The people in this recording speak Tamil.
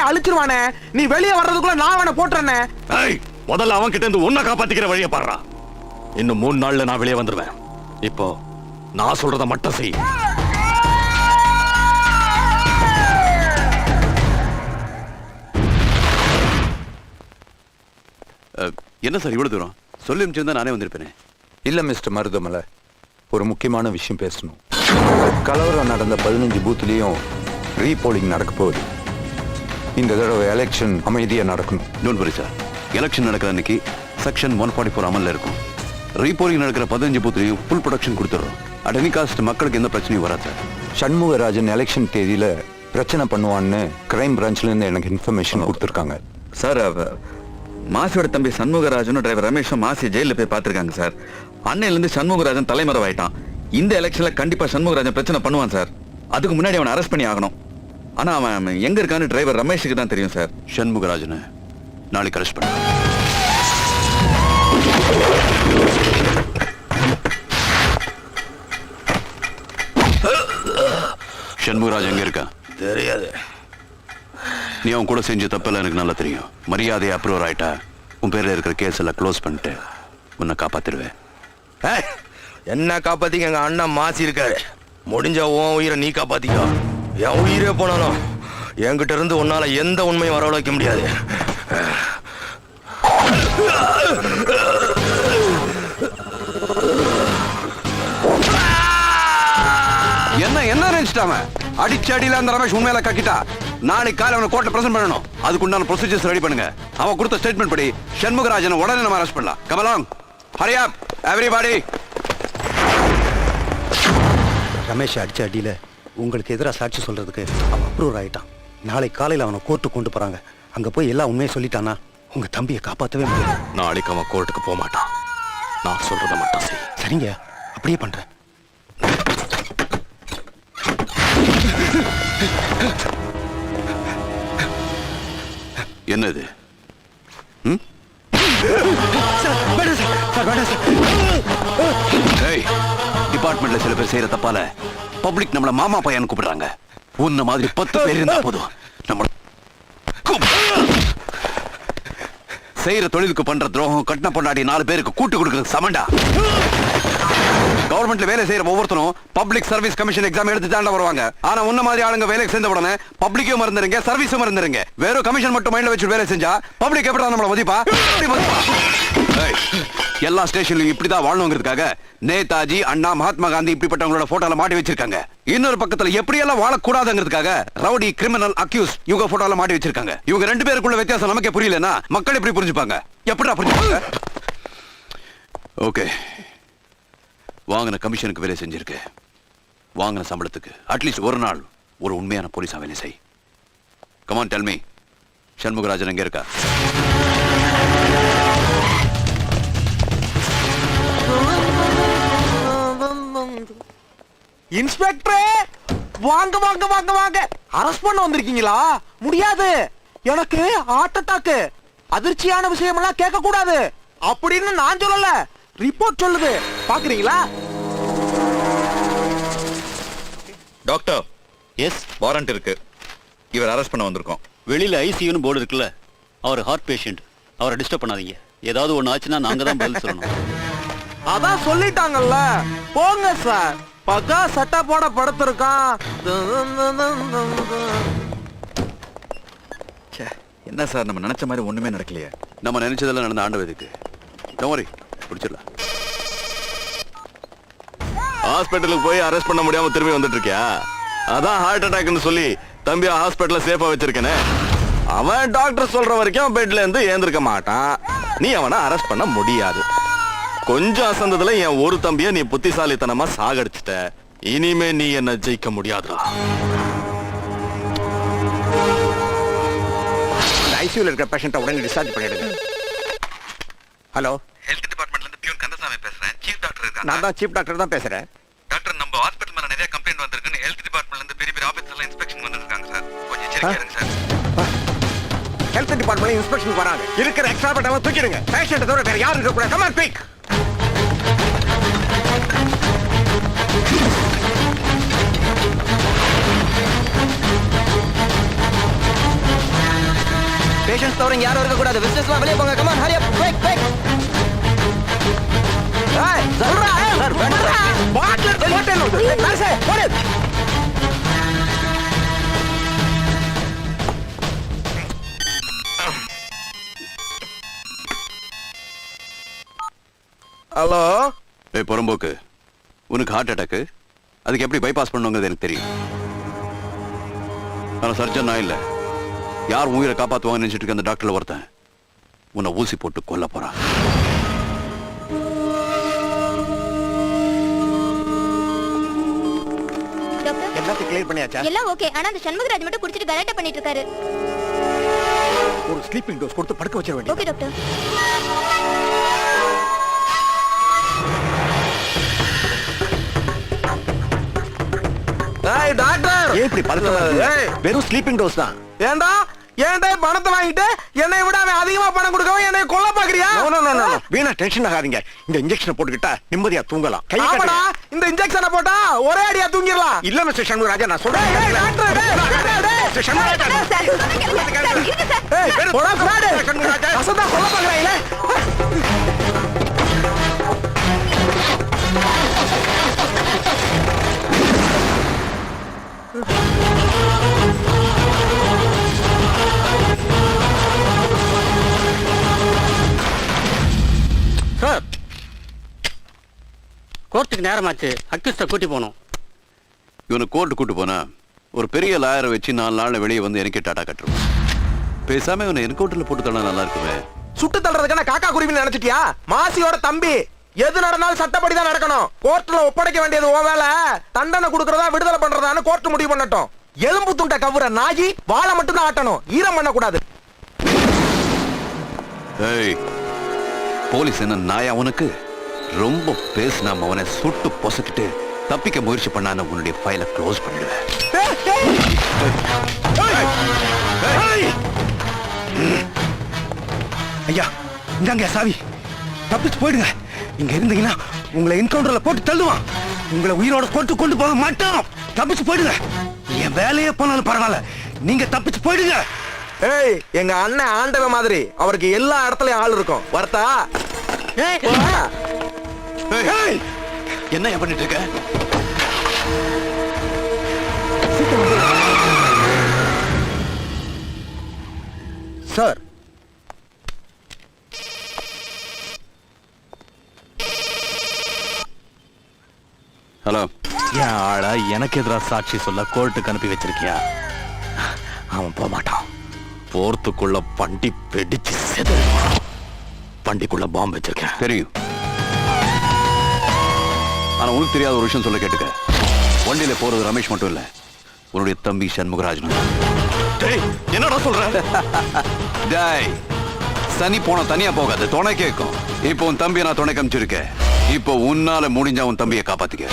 அழிச்சிருவானே. நீ வெளியே வர்றதுக்குள்ள நான் அவனை போட்டுறேனே. முதல்ல அவன் கிட்ட இருந்து உன்னை காப்பாத்திக்கிற வழியை பாடுறா. இன்னும் 3 நாள்ல நான் வெளியே வந்துருவேன். இப்போ நான் சொல்றத மட்டும் செய். என்ன சார் இவ்வளவு தூரம் சொல்லி அனுப்பிச்சிருந்தா நானே வந்திருப்பேனே. இல்ல மிஸ்டர் மருதமலை, ஒரு முக்கியமான விஷயம் பேசணும். கலவரம் நடந்த 15 பூத்துலயும் ரீபோலிங் நடக்க போகுது. இந்த தடவை எலெக்ஷன் அமைதியா நடக்கணும். டோன்ட் வரி சார், எலெக்ஷன் நடக்கிற அன்னைக்கு செக்ஷன் 144 அமல்ல இருக்கும். ரீபோலிங் நடக்கிற 15 பூத்துலயும் ஃபுல் ப்ரொடக்ஷன் கொடுத்துறோம். அட் எனி காஸ்ட் மக்களுக்கு எந்த பிரச்சனையும் வராது சார். சண்முகராஜன் எலெக்ஷன் தேதியில பிரச்சனை பண்ணுவான்னு கிரைம் பிரான்ச்ல இருந்து எனக்கு இன்ஃபர்மேஷன் கொடுத்துருக்காங்க. சார், மாசியோட தம்பி சண்முகராஜனும் டிரைவர் ரமேஷும் மாசி ஜெயில போய் பார்த்திருக்காங்க சார். அன்னையிலிருந்து சண்முகராஜன் தலைமறைவாயிட்டான். இந்த எலெக்ஷன்ல கண்டிப்பா சண்முகராஜன் பிரச்சனை பண்ணுவான் சார். அதுக்கு முன்னாடி அவனை அரெஸ்ட் பண்ணி ஆகணும். ஆனா அவன் எங்க இருக்கான்னு டிரைவர் ரமேஷுக்கு தான் தெரியும் சார். சண்முகராஜனை நாளைக்கு அரெஸ்ட் பண்ண. சண்முகராஜ் எங்க இருக்கா தெரியாது. நீ அவன் கூட செஞ்ச தப்பெல்லாம் எனக்கு நல்லா தெரியும். மரியாதையை அப்ரூவர் ஆயிட்டா உன் பேர்ல இருக்கிற கேஸ் எல்லாம் க்ளோஸ் பண்ணிட்டு உன்னை காப்பாத்திடுவேன். என்ன காப்பாத்திக்க எங்க அண்ணன் மாசி இருக்காரு. முடிஞ்ச உன் உயிரை நீ காப்பாத்திக்கோ. என் உயிரே போனாலும் என்கிட்ட இருந்து உன்னால எந்த உண்மையும் வரவழைக்க முடியாது. என்ன நினைச்சிட்டாம அடிச்சு அடியில அந்த ரமேஷ் உண்மையில கக்கிட்டா நாளைக்கு காலை அவனை கோர்ட்ல பிரசன்ட் பண்ணணும். அதுக்குண்டான ப்ரொசீஜர்ஸ் ரெடி பண்ணுங்க. அவன் கொடுத்த ஸ்டேட்மெண்ட் படி சண்முகராஜனை உடனே நம்ம அரெஸ்ட் பண்ணலாம். கம் அலாங், ஹரி அப் எவரிபாடி. ரமேஷ் அடிச்ச அடியில உங்களுக்கு எதிராக சாட்சி சொல்றதுக்கு அவன் அப்ரூவ் ஆயிட்டான். நாளை காலையில் அவனை கோர்ட்டுக்கு கொண்டு போறாங்க. அங்க போய் எல்லா உண்மையை சொல்லிட்டானா உங்க தம்பியை காப்பாற்றவே முடியாது. நாளைக்கு அவன் கோர்ட்டுக்கு போக மாட்டான். நான் சொல்றத மட்டும் செய். சரிங்க, அப்படியே பண்றேன். என்னது? டிபார்ட்மெண்ட்ல சில பேர் செய்யற தப்பால பப்ளிக் நம்மள மாமா பையன் கூப்பிடுறாங்க. உன்ன மாதிரி 10 பேர் இருந்தா போதும். நம்ம செய்யற தொழிலுக்கு பண்ற துரோகம் கட்டின பொண்டாடி 4 பேருக்கு கூட்டு கொடுக்கறது சமண்டா. கவர்மெண்ட்ல வேலை செய்யற ஒவ்வொருத்தரும் பப்ளிக் சர்வீஸ் கமிஷன் எக்ஸாம் எடுத்து தாண்ட வருவாங்க. ஆனா உன்ன மாதிரி ஆளுங்க வேலைக்கு சேர்ந்த உடனே பப்ளிக்கும் மறந்துருங்க, சர்வீஸும் மறந்துருங்க. வெறும் கமிஷன் மட்டும் மைண்ட்ல வச்சு வேலை செஞ்சா பப்ளிக் எப்படி நம்மள மதிப்பா? எல்லா ஸ்டேஷன்லயும் இப்படிதான் வாழணுங்கிறதுக்காக நேதாஜி, அண்ணா, மகாத்மா காந்தி இப்படிப்பட்டவங்களோட போட்டோல மாட்டி வச்சிருக்காங்க. இன்னொரு பக்கத்துல எப்படி எல்லாம் வாழக்கூடாதுங்கிறதுக்காக ரவுடி, கிரிமினல், அக்யூஸ் இவங்க போட்டோல மாட்டி வச்சிருக்காங்க. இவங்க 2 பேருக்குள்ள வித்தியாசம் நமக்கே புரியலன்னா மக்கள் எப்படி புரிஞ்சுப்பாங்க? எப்படிடா புரிஞ்சுப்பாங்க? ஓகே, வாங்கின கமிஷனுக்கு வேலை செஞ்சிருக்க. வாங்கின சம்பளத்துக்கு அட்லீஸ்ட் ஒரு நாள் ஒரு உண்மையான போலீஸா வேலை செய். Come on, tell me, Shanmugarajan எங்க இருக்கா? இன்ஸ்பெக்டரே, வாங்க வாங்க வாங்க வாங்க. அரெஸ்ட் பண்ண வந்திருக்கீங்களா? முடியாது, எனக்கு ஹார்ட் அட்டாக். அதிர்ச்சியான விஷயம் எல்லாம் கேட்க கூடாது அப்படின்னு நான் சொல்லல, ரிப்போர்ட் சொல்லுது. பாக்குறீங்களா? டாக்டர், எஸ் வாரண்ட் இருக்கு. இவர் அரெஸ்ட் பண்ண வந்திருக்கோம். வெளியில ஐசியூன்னு போர்டு இருக்குல்ல, அவர் ஹார்ட் பேஷண்ட். அவரை டிஸ்டர்ப் பண்ணாதீங்க. ஏதாவது ஒண்ணு ஆச்சுன்னா நாங்க தான் பதில் சொல்லணும். அதான் சொல்லிட்டாங்கல்ல, போங்க சார். பக்கா சட்டை போட படுத்திருக்கான். என்ன சார், நம்ம நினைச்ச மாதிரி ஒண்ணுமே நடக்கலையே. நம்ம நினைச்சதெல்லாம் நடந்த ஆண்டவதுக்கு டோரி பிடிச்சிடலாம். ஹாஸ்பிட்டலுக்கு போய் அரெஸ்ட் பண்ண முடியாம திரும்பி வந்துட்டு இருக்கியா? அதான் ஹார்ட் அட்டாக்னு சொல்லி தம்பியா ஹாஸ்பிட்டல்ல சேஃபா வச்சிருக்கேனே. அவன் டாக்டர் சொல்ற வரைக்கும் பெட்ல இருந்து ஏந்திருக்க மாட்டான். நீ அவனை அரெஸ்ட் பண்ண முடியாது. கொஞ்சம் அசந்ததுல என் ஒரு தம்பிய நீ புத்திசாலித்தனமா சாகடிச்சிட்ட. இனிமே நீ என்ன ஜெயிக்க முடியாதுடா. ஐசியூல இருக்கிற பேஷண்ட்டை உடனே டிஸ்சார்ஜ் பண்ணிடுங்க. ஹலோ, ஹெல்த் டிபார்ட்மெண்ட்ல இருந்து பியூன் கந்தசாமி பேசுறேன். சீஃப் டாக்டர் இருக்காங்க. நான் தான் சீஃப் டாக்டர் தான் பேசுறேன். டாக்டர், நம்ம ஹாஸ்பிடல் மேல நிறைய கம்ப்ளைண்ட் வந்திருக்குன்னு ஹெல்த் டிபார்ட்மெண்ட்ல இருந்து பெரிய பெரிய ஆபீசர்ல இன்ஸ்பெக்ஷன் வந்திருக்காங்க சார். கொஞ்சம் எச்சரிக்கையா இருங்க சார். ஹெல்த் டிபார்ட்மெண்ட்ல இன்ஸ்பெக்ஷன் வராங்க. இருக்கிற எக்ஸ்ட்ரா பெட் எல்லாம் தூக்கிடுங்க. பேஷண்ட் தவிர வேற யாரும் இருக்க கூடாது. Come on quick. பேஷன்ஸ் தவிர யாரும் இருக்க கூடாது. விசிட்டர்ஸ்லாம் வெளியே போங்க. Come on, Hari up, quick quick. ஏய் சொல்றா. சார் வேண்டாம். பாட்டில் போட்டேன். நர்ஸ் போடு. ஹலோ. ஏய் புறம்போக்கு, உனக்கு ஹார்ட் அட்டாக்கு, அதுக்கு எப்படி பைபாஸ் பண்ணுங்கிறது எனக்கு தெரியும். ஆனா சர்ஜன் நான் இல்ல. யார் உயிரை காப்பாத்துவாங்கன்னு நினைச்சிட்டு இருக்க அந்த டாக்டர்ல ஒருத்தன் உன்னை ஊசி போட்டு கொல்ல போறான். டாக்டர் எல்லாத்தையும் கிளியர் பண்ணியாச்சா? எல்லாம் ஓகே. ஆனா அந்த சண்முகராஜ் மட்டும் குடிச்சிட்டு கலாட்டா பண்ணிட்டு இருக்காரு. ஒரு ஸ்லீப்பிங் டோஸ் கொடுத்து படுக்க வச்சிட வேண்டியது. Okay doctor. ஏய் டாக்டர். ஏன் இப்படி படுத்த? வெறும் ஸ்லீப்பிங் டோஸ் தான். ஏண்டா ஏண்டா பணத்தை வாங்கிட்டு என்னை விட அவன் அதிகமா பணம் கொடுக்கவும் என்னை கொல்ல பாக்குறியா? வீணா டென்ஷன் ஆகாதீங்க. இந்த இன்ஜெக்ஷனை போட்டுக்கிட்டா நிம்மதியா தூங்கலாம். ஆமாடா, இந்த இன்ஜெக்ஷனை போட்டா ஒரே அடியா தூங்கிடலாம். இல்ல மிஸ்டர் சண்முகராஜா, நான் சொல்றேன். ஏய், டாக்டர், டேய், டாக்டர், டேய். மிஸ்டர் சண்முகராஜா, ஏய், போடா, ஃப்ராடு. அசந்தா கொல்ல பாக்குறாங்களே. சார், கோர்ட்டுக்கு நேரமாச்சு. அக்யூஸ்ட கூட்டி போகணும். இவனை கோர்ட்டு கூட்டு போனா ஒரு பெரிய லாயரை வச்சு 4 நாள்ல வெளியே வந்து எனக்கே டாட்டா கட்டுருவோம். பேசாம இவனை என்கவுண்டர்ல போட்டு தள்ளா நல்லா இருக்குமே. சுட்டு தள்ளுறதுக்கான காக்கா குருவின்னு நினைச்சிட்டியா? மாசியோட தம்பி. எது நடந்தாலும் சட்டப்படி தான் நடக்கணும். கோர்ட்ல ஒப்படைக்க வேண்டியது உன் வேலை. தண்டனை கொடுக்கறதா விடுதலை பண்றதான்னு கோர்ட் முடிவு பண்ணட்டும். எலும்பு துண்ட கவுற நாயி வாழை மட்டும் தான் ஆட்டணும், ஈரம் பண்ண கூடாது. ஏய், போலீஸ் என்ன நாயா உனக்கு? ரொம்ப பேசினாம அவனை சுட்டு பொசுக்கிட்டு தப்பிக்க முயற்சி பண்ணான உன்னுடைய ஃபைலை க்ளோஸ் பண்ணிடுவேன். ஐயா, இந்தாங்க சாவி. தப்பிச்சு போயிடுங்க. இங்க இருந்தீங்கன்னா உங்களை என்கவுண்டர்ல போட்டு தள்ளுவான். உங்களை உயிரோட கொண்டு போக மாட்டோம். தப்பிச்சு போயிடுங்க. என் வேலையே போனாலும் பரவாயில்ல, நீங்க தப்பிச்சு போயிடுங்க. ஏய், எங்க அண்ணன் ஆண்டவ மாதிரி அவருக்கு எல்லா இடத்துலயும் ஆள் இருக்கும். வரதா? ஏய், என்ன பண்ணிட்டு இருக்க? Sir, hello. என் ஆளை எனக்கு எதிராக சாட்சி சொல்ல கோர்ட்டுக்கு அனுப்பி வச்சிருக்கியா? அவன் போக மாட்டான். போர்த்துக்குள்ள பண்டி வெடிச்சு செதறிடுவான். பண்டிக்குள்ள பாம்பு வச்சிருக்கேன். தெரியும். ஆனா உனக்கு தெரியாத ஒரு விஷயம் சொல்ல கேட்டுக்க. வண்டியில போறது ரமேஷ் மட்டும் இல்ல, உன்னுடைய தம்பி சண்முகராஜன். என்னடா சொல்ற? டேய், சனி போன தனியா போகாது, துணை கேட்கும். இப்போ உன் தம்பியை நான் துணை காமிச்சிருக்கேன். இப்போ உன்னால முடிஞ்சா உன் தம்பியை காப்பாத்திக்க.